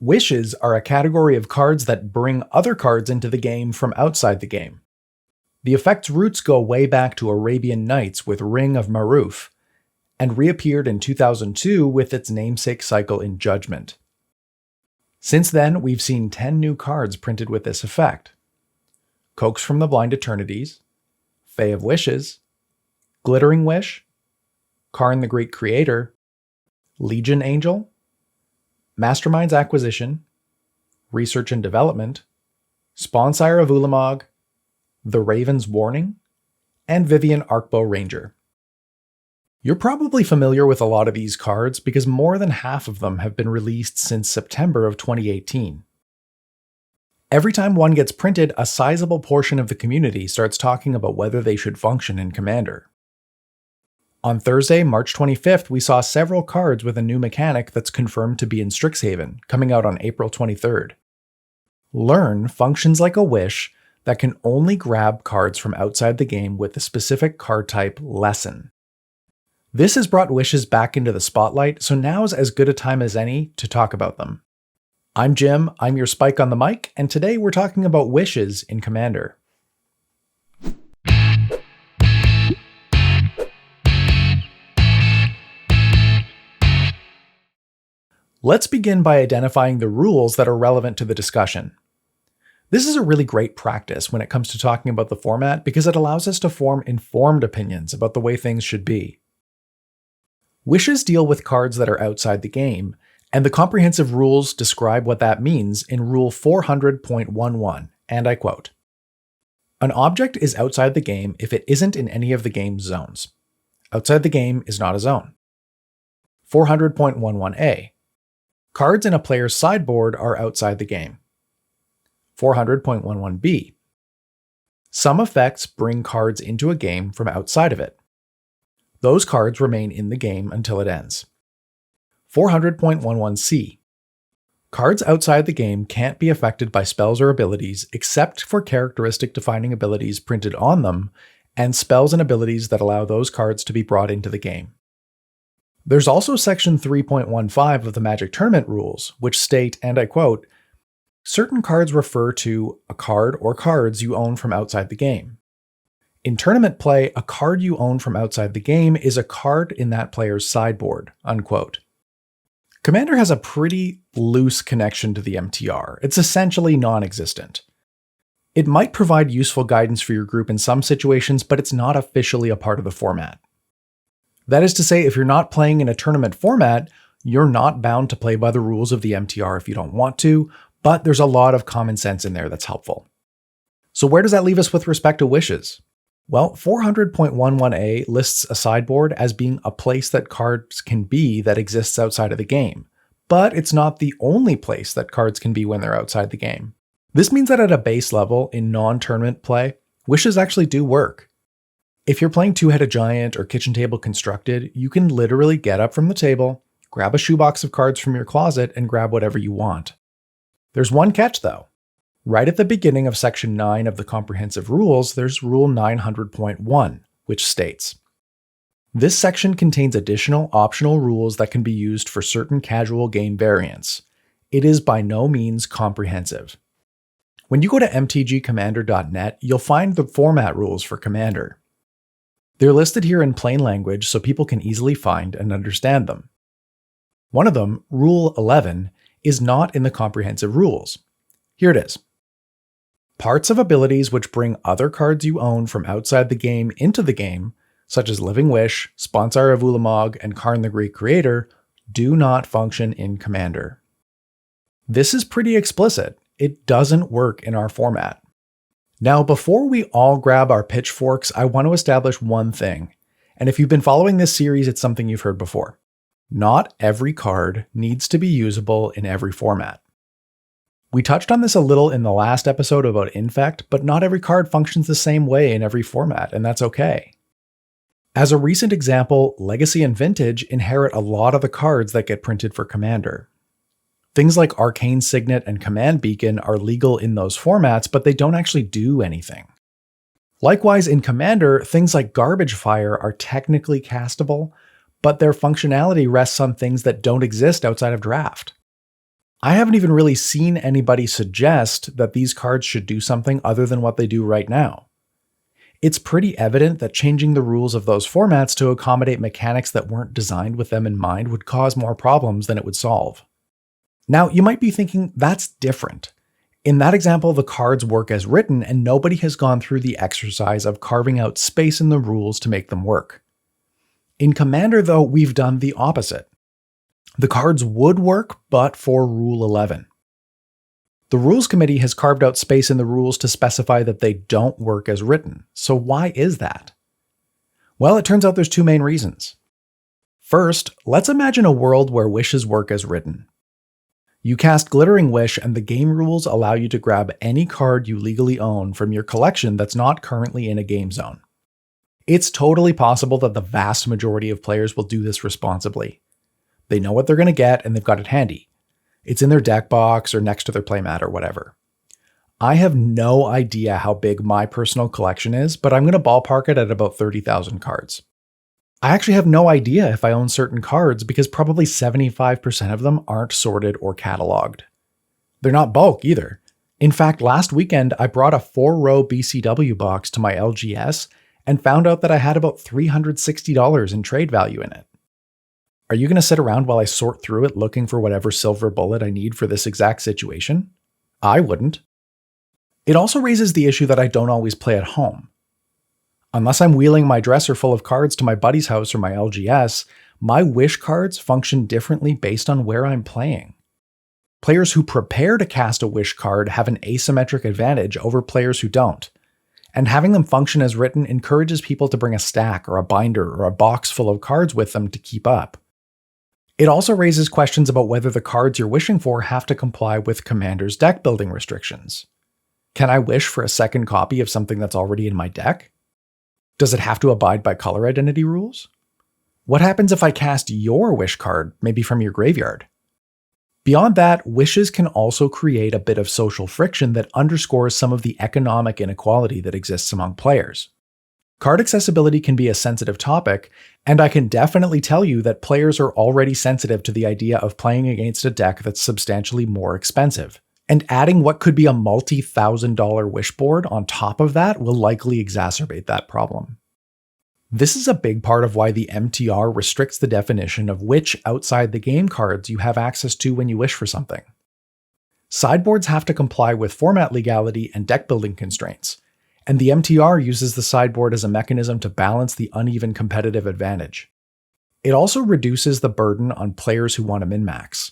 Wishes are a category of cards that bring other cards into the game from outside the game. The effect's roots go way back to Arabian Nights with Ring of Maruf, and reappeared in 2002 with its namesake cycle in Judgment. Since then, we've seen 10 new cards printed with this effect. Coax from the Blind Eternities, Fae of Wishes, Glittering Wish, Karn the Great Creator, Legion Angel, Mastermind's Acquisition, Research and Development, Spawnsire of Ulamog, The Raven's Warning, and Vivian Arcbow Ranger. You're probably familiar with a lot of these cards because more than half of them have been released since September of 2018. Every time one gets printed, a sizable portion of the community starts talking about whether they should function in Commander. On Thursday, March 25th, we saw several cards with a new mechanic that's confirmed to be in Strixhaven, coming out on April 23rd. Learn functions like a wish that can only grab cards from outside the game with the specific card type Lesson. This has brought wishes back into the spotlight, so now's as good a time as any to talk about them. I'm Jim, I'm your Spike on the mic, and today we're talking about wishes in Commander. Let's begin by identifying the rules that are relevant to the discussion. This is a really great practice when it comes to talking about the format because it allows us to form informed opinions about the way things should be. Wishes deal with cards that are outside the game, and the comprehensive rules describe what that means in Rule 400.11, and I quote, "An object is outside the game if it isn't in any of the game's zones. Outside the game is not a zone." 400.11a. Cards in a player's sideboard are outside the game. 400.11b. Some effects bring cards into a game from outside of it. Those cards remain in the game until it ends. 400.11c. Cards outside the game can't be affected by spells or abilities except for characteristic defining abilities printed on them, and spells and abilities that allow those cards to be brought into the game. There's also section 3.15 of the Magic Tournament rules, which state, and I quote, "Certain cards refer to a card or cards you own from outside the game. In tournament play, a card you own from outside the game is a card in that player's sideboard," unquote. Commander has a pretty loose connection to the MTR. It's essentially non-existent. It might provide useful guidance for your group in some situations, but it's not officially a part of the format. That is to say, if you're not playing in a tournament format, you're not bound to play by the rules of the MTR if you don't want to, but there's a lot of common sense in there that's helpful. So where does that leave us with respect to wishes? Well, 400.11a lists a sideboard as being a place that cards can be that exists outside of the game, but it's not the only place that cards can be when they're outside the game. This means that at a base level in non-tournament play, wishes actually do work. If you're playing Two-Headed Giant or Kitchen Table Constructed, you can literally get up from the table, grab a shoebox of cards from your closet, and grab whatever you want. There's one catch though. Right at the beginning of Section 9 of the Comprehensive Rules, there's Rule 900.1, which states, "This section contains additional optional rules that can be used for certain casual game variants. It is by no means comprehensive." When you go to mtgcommander.net, you'll find the format rules for Commander. They're listed here in plain language so people can easily find and understand them. One of them, Rule 11, is not in the comprehensive rules. Here it is. Parts of abilities which bring other cards you own from outside the game into the game, such as Living Wish, Spawnsire of Ulamog, and Karn the Great Creator, do not function in Commander. This is pretty explicit. It doesn't work in our format. Now, before we all grab our pitchforks, I want to establish one thing. And if you've been following this series, it's something you've heard before. Not every card needs to be usable in every format. We touched on this a little in the last episode about Infect, but not every card functions the same way in every format, and that's okay. As a recent example, Legacy and Vintage inherit a lot of the cards that get printed for Commander. Things like Arcane Signet and Command Beacon are legal in those formats, but they don't actually do anything. Likewise, in Commander, things like Garbage Fire are technically castable, but their functionality rests on things that don't exist outside of Draft. I haven't even really seen anybody suggest that these cards should do something other than what they do right now. It's pretty evident that changing the rules of those formats to accommodate mechanics that weren't designed with them in mind would cause more problems than it would solve. Now, you might be thinking, that's different. In that example, the cards work as written, and nobody has gone through the exercise of carving out space in the rules to make them work. In Commander, though, we've done the opposite. The cards would work, but for Rule 11. The Rules Committee has carved out space in the rules to specify that they don't work as written. So why is that? Well, it turns out there's two main reasons. First, let's imagine a world where wishes work as written. You cast Glittering Wish, and the game rules allow you to grab any card you legally own from your collection that's not currently in a game zone. It's totally possible that the vast majority of players will do this responsibly. They know what they're going to get, and they've got it handy. It's in their deck box or next to their playmat or whatever. I have no idea how big my personal collection is, but I'm going to ballpark it at about 30,000 cards. I actually have no idea if I own certain cards because probably 75% of them aren't sorted or cataloged. They're not bulk either. In fact, last weekend I brought a 4-row BCW box to my LGS and found out that I had about $360 in trade value in it. Are you going to sit around while I sort through it looking for whatever silver bullet I need for this exact situation? I wouldn't. It also raises the issue that I don't always play at home. Unless I'm wheeling my dresser full of cards to my buddy's house or my LGS, my wish cards function differently based on where I'm playing. Players who prepare to cast a wish card have an asymmetric advantage over players who don't, and having them function as written encourages people to bring a stack or a binder or a box full of cards with them to keep up. It also raises questions about whether the cards you're wishing for have to comply with Commander's deck building restrictions. Can I wish for a second copy of something that's already in my deck? Does it have to abide by color identity rules? What happens if I cast your wish card, maybe from your graveyard? Beyond that, wishes can also create a bit of social friction that underscores some of the economic inequality that exists among players. Card accessibility can be a sensitive topic, and I can definitely tell you that players are already sensitive to the idea of playing against a deck that's substantially more expensive. And adding what could be a multi-$1,000 wish board on top of that will likely exacerbate that problem. This is a big part of why the MTR restricts the definition of which outside the game cards you have access to when you wish for something. Sideboards have to comply with format legality and deck building constraints, and the MTR uses the sideboard as a mechanism to balance the uneven competitive advantage. It also reduces the burden on players who want to min-max.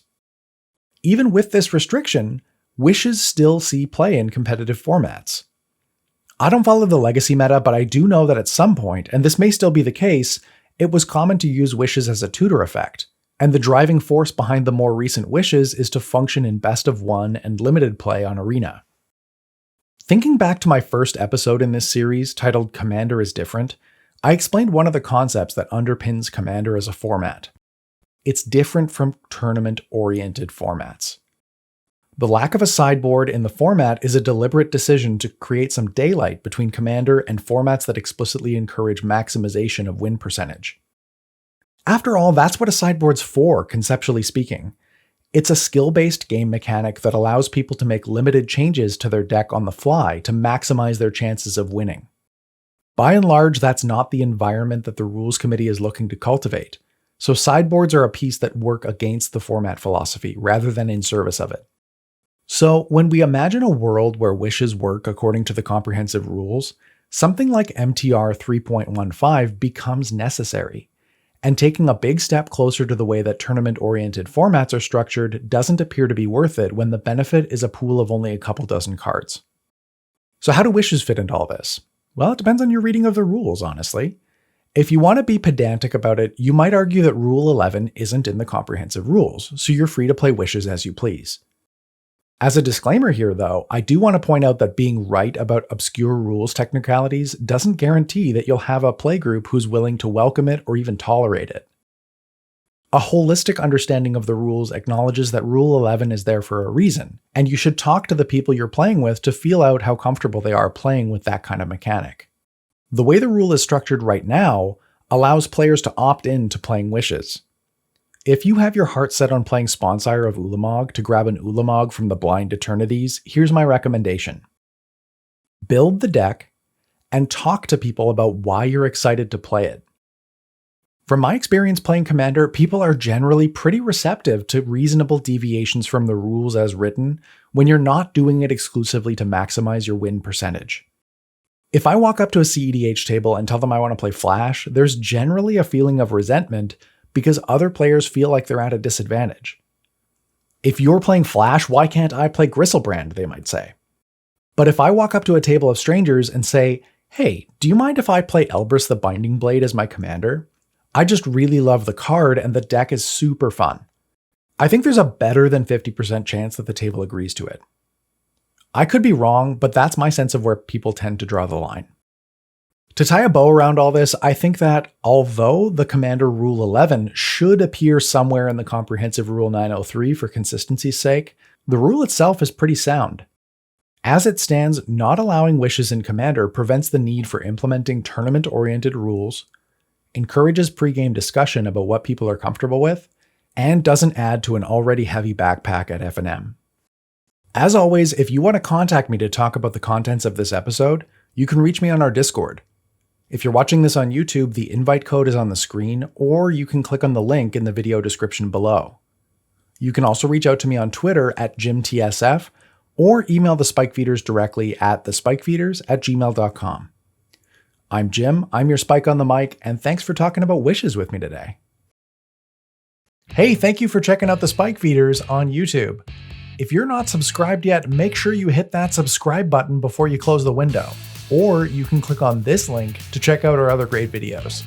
Even with this restriction, wishes still see play in competitive formats. I don't follow the legacy meta, but I do know that at some point, and this may still be the case, it was common to use wishes as a tutor effect, and the driving force behind the more recent wishes is to function in best of one and limited play on Arena. Thinking back to my first episode in this series, titled Commander is Different, I explained one of the concepts that underpins Commander as a format. It's different from tournament-oriented formats. The lack of a sideboard in the format is a deliberate decision to create some daylight between Commander and formats that explicitly encourage maximization of win percentage. After all, that's what a sideboard's for, conceptually speaking. It's a skill-based game mechanic that allows people to make limited changes to their deck on the fly to maximize their chances of winning. By and large, that's not the environment that the Rules Committee is looking to cultivate, so sideboards are a piece that work against the format philosophy rather than in service of it. So when we imagine a world where wishes work according to the comprehensive rules, something like MTR 3.15 becomes necessary. And taking a big step closer to the way that tournament-oriented formats are structured doesn't appear to be worth it when the benefit is a pool of only a couple dozen cards. So how do wishes fit into all this? Well, it depends on your reading of the rules, honestly. If you want to be pedantic about it, you might argue that Rule 11 isn't in the comprehensive rules, so you're free to play wishes as you please. As a disclaimer here, though, I do want to point out that being right about obscure rules technicalities doesn't guarantee that you'll have a playgroup who's willing to welcome it or even tolerate it. A holistic understanding of the rules acknowledges that Rule 11 is there for a reason, and you should talk to the people you're playing with to feel out how comfortable they are playing with that kind of mechanic. The way the rule is structured right now allows players to opt in to playing wishes. If you have your heart set on playing Sponsire of Ulamog to grab an Ulamog from the Blind Eternities, here's my recommendation. Build the deck and talk to people about why you're excited to play it. From my experience playing Commander, people are generally pretty receptive to reasonable deviations from the rules as written when you're not doing it exclusively to maximize your win percentage. If I walk up to a CEDH table and tell them I want to play Flash, there's generally a feeling of resentment because other players feel like they're at a disadvantage. If you're playing Flash, why can't I play Gristlebrand, they might say. But if I walk up to a table of strangers and say, hey, do you mind if I play Elbrus the Binding Blade as my commander? I just really love the card and the deck is super fun. I think there's a better than 50% chance that the table agrees to it. I could be wrong, but that's my sense of where people tend to draw the line. To tie a bow around all this, I think that although the Commander Rule 11 should appear somewhere in the Comprehensive Rule 903 for consistency's sake, the rule itself is pretty sound. As it stands, not allowing wishes in Commander prevents the need for implementing tournament-oriented rules, encourages pre-game discussion about what people are comfortable with, and doesn't add to an already heavy backpack at F&M. As always, if you want to contact me to talk about the contents of this episode, you can reach me on our Discord. If you're watching this on YouTube, the invite code is on the screen, or you can click on the link in the video description below. You can also reach out to me on Twitter at JimTSF, or email the Spikefeeders directly at thespikefeeders@gmail.com. I'm Jim, I'm your Spike on the mic, and thanks for talking about wishes with me today. Hey, thank you for checking out the Spikefeeders on YouTube. If you're not subscribed yet, make sure you hit that subscribe button before you close the window, or you can click on this link to check out our other great videos.